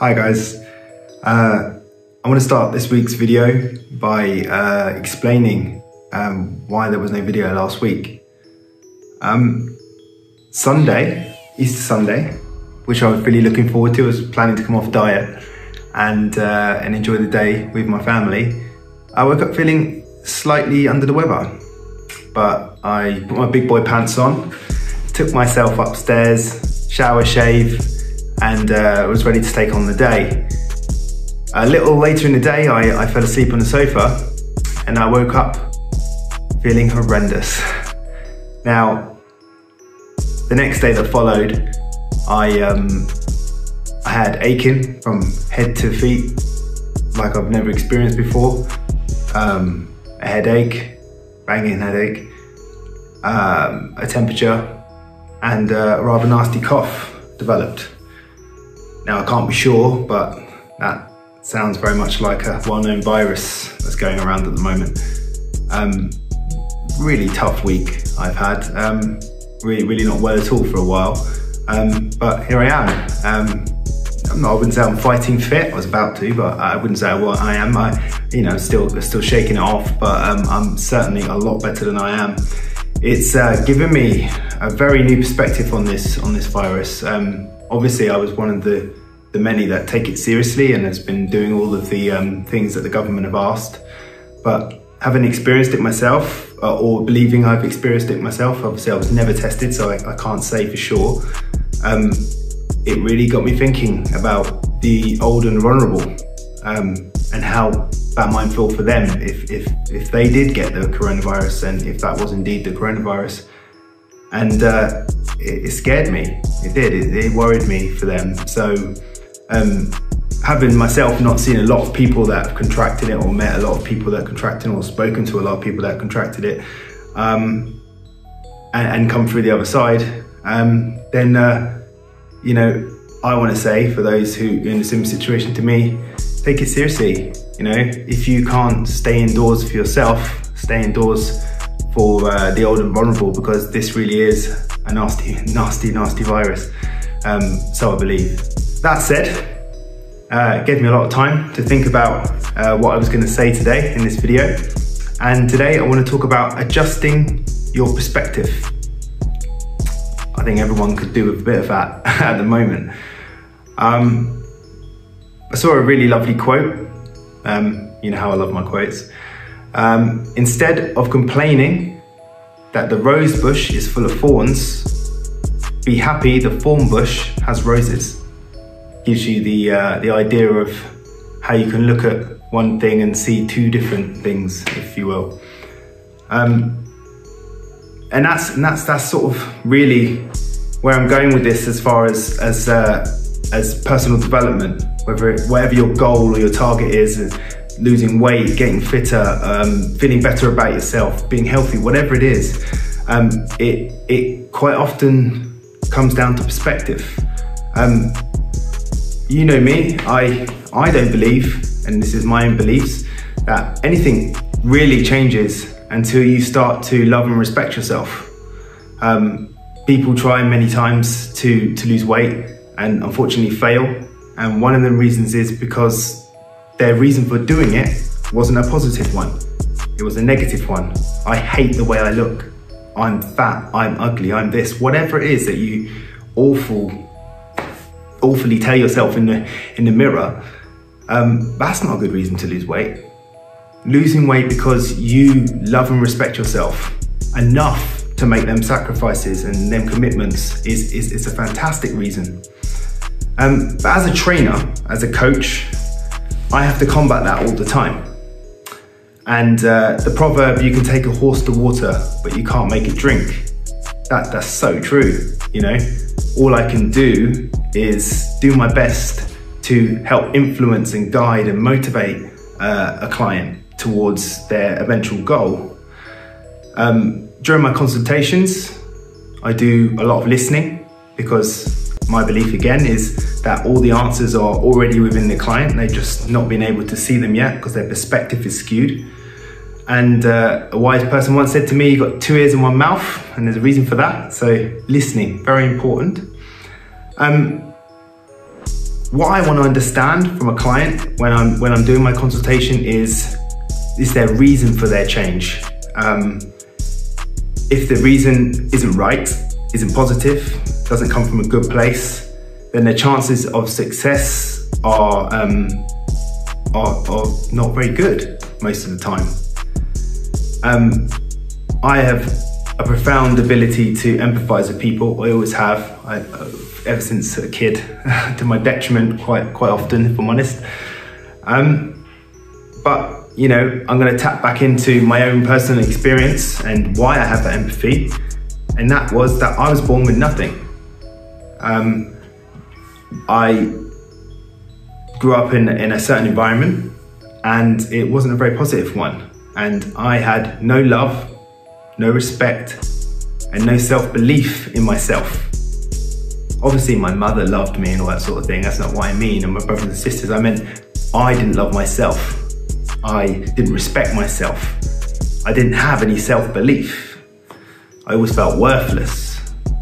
Hi guys, I want to start this week's video by explaining why there was no video last week. Sunday, Easter Sunday, which I was really looking forward to. I was planning to come off diet and enjoy the day with my family. I woke up feeling slightly under the weather, but I put my big boy pants on, took myself upstairs, shower, shave, and was ready to take on the day. A little later in the day, I fell asleep on the sofa and I woke up feeling horrendous. Now, the next day that followed, I had aching from head to feet like I've never experienced before. A headache, banging headache, a temperature, and a rather nasty cough developed. Now, I can't be sure, but that sounds very much like a well-known virus that's going around at the moment. Really tough week I've had. Really not well at all for a while. But here I am. I wouldn't say I'm fighting fit. I was about to, but I wouldn't say I am. Still shaking it off, but I'm certainly a lot better than I am. It's given me a very new perspective on this virus. Obviously, I was one of the many that take it seriously and has been doing all of the things that the government have asked. But having experienced it myself, or believing I've experienced it myself, obviously I was never tested, so I can't say for sure. It really got me thinking about the old and vulnerable, and how that might feel for them if they did get the coronavirus, and if that was indeed the coronavirus. And it scared me. It did. It worried me for them. So having myself not seen a lot of people that have contracted it, or met a lot of people that contracted it, or spoken to a lot of people that contracted it, and come through the other side, then I want to say, for those who are in a similar situation to me, take it seriously. If you can't stay indoors for yourself, stay indoors for the old and vulnerable, because this really is a nasty virus. So I believe. That said, it gave me a lot of time to think about what I was going to say today in this video. And today I want to talk about adjusting your perspective. I think everyone could do with a bit of that at the moment. I saw a really lovely quote. You know how I love my quotes. Instead of complaining that the rose bush is full of thorns, be happy the thorn bush has roses. Gives you the idea of how you can look at one thing and see two different things, if you will. And that's sort of really where I'm going with this, as far as personal development. Whatever your goal or your target is, losing weight, getting fitter, feeling better about yourself, being healthy, whatever it is, it quite often comes down to perspective. You know me, I don't believe, and this is my own beliefs, that anything really changes until you start to love and respect yourself. People try many times to lose weight and unfortunately fail. And one of the reasons is because their reason for doing it wasn't a positive one. It was a negative one. I hate the way I look. I'm fat, I'm ugly, I'm this, whatever it is that you awfully tell yourself in the mirror, that's not a good reason to lose weight. Losing weight because you love and respect yourself enough to make them sacrifices and them commitments is a fantastic reason. But as a trainer, as a coach, I have to combat that all the time. And the proverb, you can take a horse to water, but you can't make it drink. That's so true, All I can do is do my best to help influence and guide and motivate a client towards their eventual goal. During my consultations, I do a lot of listening, because my belief again is that all the answers are already within the client. They've just not been able to see them yet because their perspective is skewed. And a wise person once said to me, you've got two ears and one mouth, and there's a reason for that. So listening, very important. what I want to understand from a client when I'm doing my consultation is their reason for their change. If the reason isn't right, isn't positive, doesn't come from a good place, then the chances of success are not very good most of the time. I have a profound ability to empathize with people. I always have, ever since a kid, to my detriment quite often, if I'm honest. But you know, I'm going to tap back into my own personal experience and why I have that empathy. And that was that I was born with nothing. I grew up in a certain environment and it wasn't a very positive one. And I had no love, no respect, and no self-belief in myself. Obviously my mother loved me and all that sort of thing. That's not what I mean. And my brothers and sisters, I meant I didn't love myself. I didn't respect myself. I didn't have any self-belief. I always felt worthless.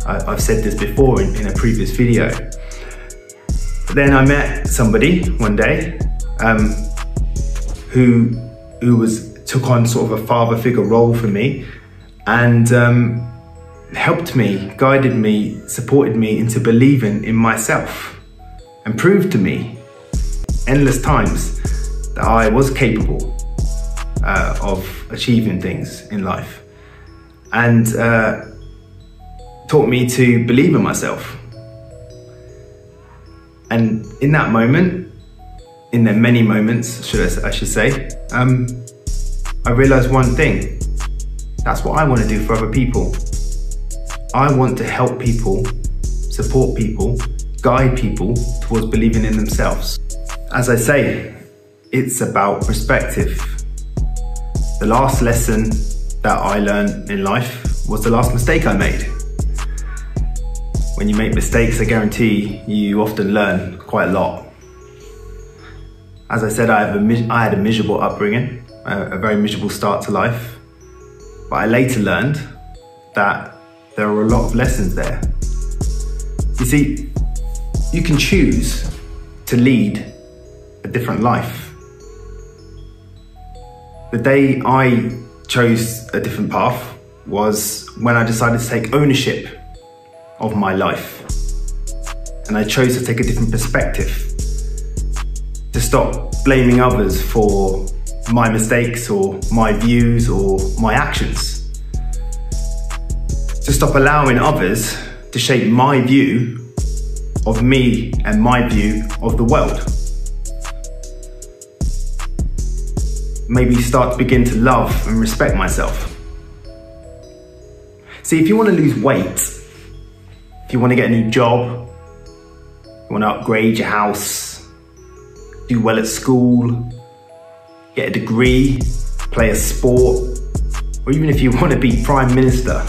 I've said this before in a previous video. But then I met somebody one day who took on sort of a father figure role for me and helped me, guided me, supported me into believing in myself and proved to me endless times that I was capable of achieving things in life, and taught me to believe in myself. And in that moment, in the many moments, I should say, I realized one thing. That's what I want to do for other people. I want to help people, support people, guide people towards believing in themselves. As I say, it's about perspective. The last lesson that I learned in life was the last mistake I made. When you make mistakes, I guarantee you often learn quite a lot. As I said, I had a miserable upbringing, a very miserable start to life. But I later learned that there are a lot of lessons there. You see, you can choose to lead a different life. The day I chose a different path was when I decided to take ownership of my life. And I chose to take a different perspective, to stop blaming others for my mistakes or my views or my actions. To stop allowing others to shape my view of me and my view of the world. Maybe start to begin to love and respect myself. See, if you want to lose weight, if you want to get a new job, you want to upgrade your house, do well at school, get a degree, play a sport, or even if you want to be Prime Minister,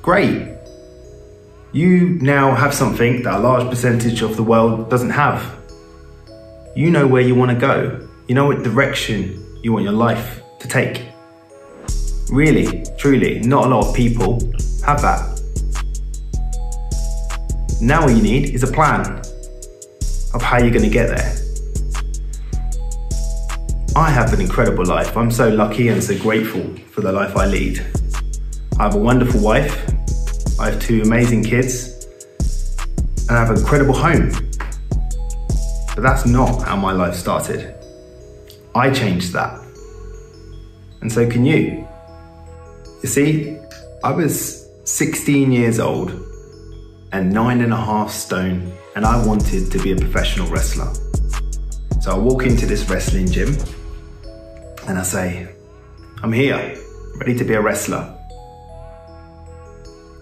great. You now have something that a large percentage of the world doesn't have. You know where you want to go. You know what direction you want your life to take. Really, truly, not a lot of people have that. Now what you need is a plan of how you're going to get there. I have an incredible life. I'm so lucky and so grateful for the life I lead. I have a wonderful wife, I have 2 amazing kids, and I have an incredible home. But that's not how my life started. I changed that. And so can you. You see, I was 16 years old and 9.5 stone, and I wanted to be a professional wrestler. So I walk into this wrestling gym and I say, I'm here, ready to be a wrestler.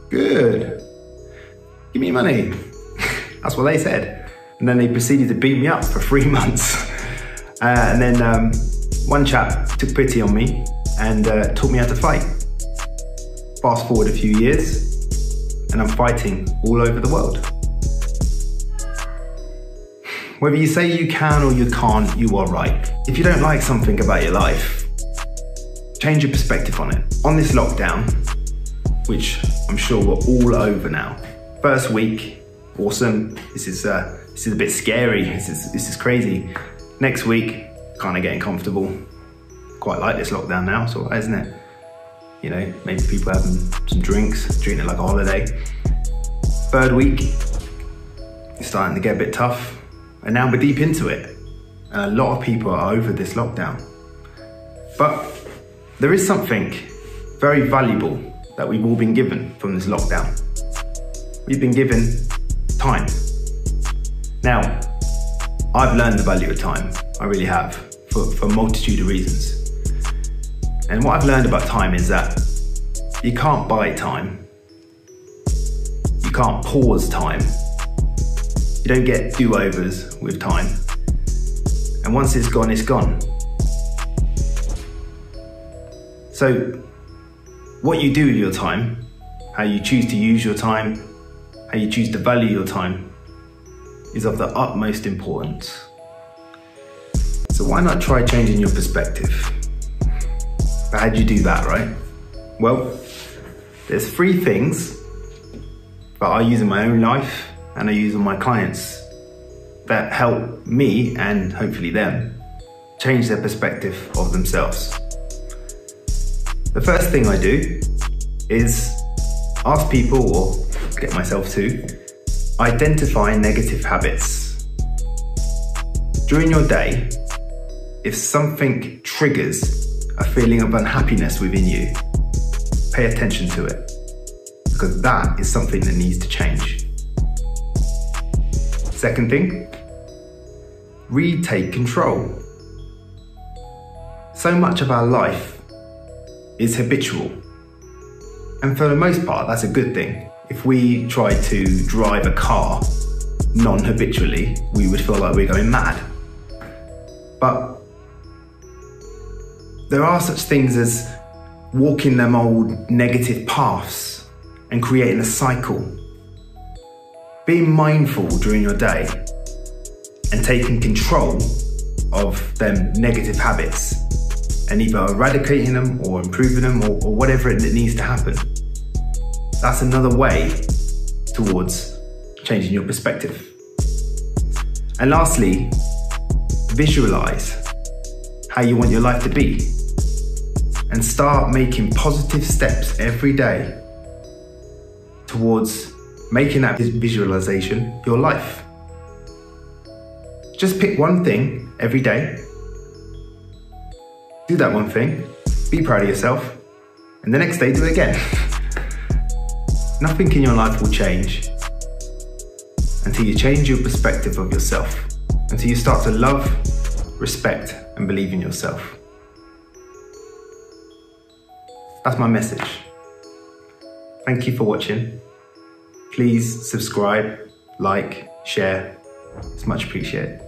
Good. Give me money. That's what they said. And then they proceeded to beat me up for 3 months. And then one chap took pity on me and taught me how to fight. Fast forward a few years and I'm fighting all over the world. Whether you say you can or you can't, you are right. If you don't like something about your life, change your perspective on it. On this lockdown, which I'm sure we're all over now. First week, awesome. This is this is a bit scary, this is crazy. Next week, kind of getting comfortable. Quite like this lockdown now, it's all right, isn't it? You know, maybe people having some drinks, treating it like a holiday. Third week, it's starting to get a bit tough. And now we're deep into it. And a lot of people are over this lockdown. But there is something very valuable that we've all been given from this lockdown. We've been given time. Now, I've learned the value of time, I really have, for a multitude of reasons. And what I've learned about time is that you can't buy time. You can't pause time. You don't get do-overs with time. And once it's gone, it's gone. So, what you do with your time, how you choose to use your time, how you choose to value your time, is of the utmost importance. So why not try changing your perspective? But how do you do that, right? Well, there's 3 things that I use in my own life and I use on my clients that help me, and hopefully them, change their perspective of themselves. The first thing I do is ask people, or get myself to, identify negative habits. During your day, if something triggers a feeling of unhappiness within you, pay attention to it, because that is something that needs to change. Second thing, retake control. So much of our life is habitual, and for the most part, that's a good thing. If we try to drive a car non-habitually, we would feel like we're going mad. But there are such things as walking them old negative paths and creating a cycle. Being mindful during your day and taking control of them negative habits and either eradicating them or improving them or whatever it needs to happen. That's another way towards changing your perspective. And lastly, visualize how you want your life to be and start making positive steps every day towards making that visualization your life. Just pick one thing every day. Do that one thing, be proud of yourself, and the next day do it again. Nothing in your life will change until you change your perspective of yourself, until you start to love, respect, and believe in yourself. That's my message. Thank you for watching. Please subscribe, like, share. It's much appreciated.